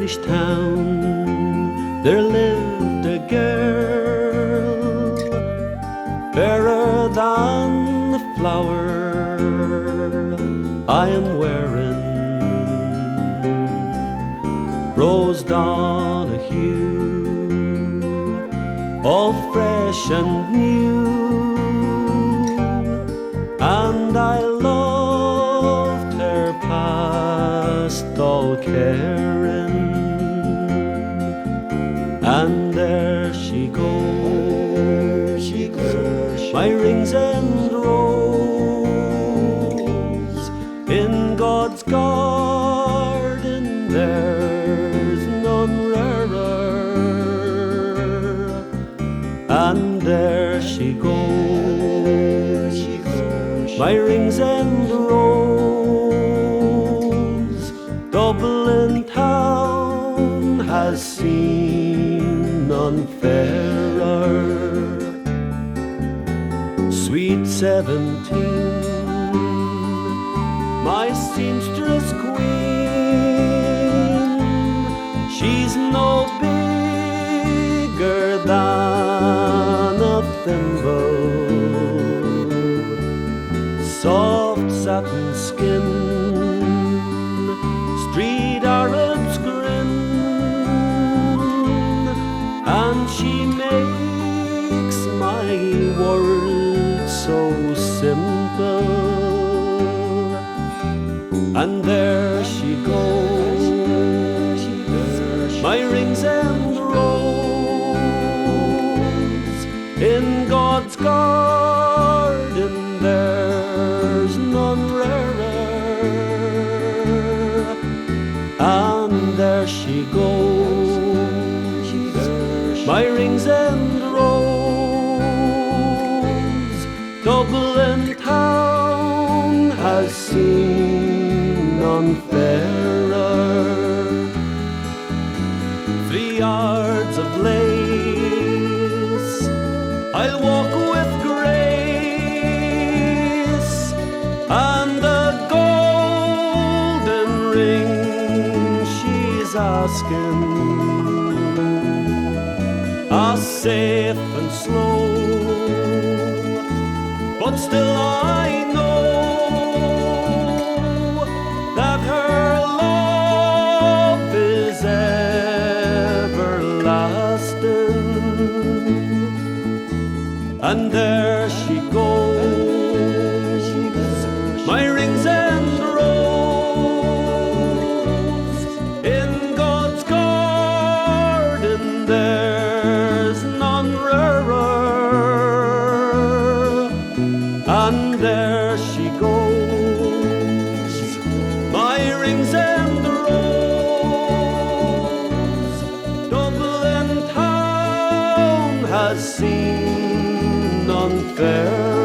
English town there lived a girl fairer than the flower I am wearing, Rose Donahue, all fresh and new, and I loved her past all caring. And there she goes, my rings and rose. In God's garden there's none rarer. And there she goes, my rings and rose. Dublin town has seen none fairer. Sweet 17, my seamstress queen, she's no bigger than a thimble, soft satin skin, street Arab's grin, and she makes my world so simple. And there she goes, my rings and rose. In God's garden there's none rarer. And there she goes, my rings and rose. Dublin town has seen none fairer. 3 yards of lace I'll walk with grace, and the golden ring she's asking, safe and slow, but still I know that her love is everlasting. And there she goes, my rings and rose. In God's garden there's none rarer. And there she goes, my rings and rose. Dublin town has seen none fairer.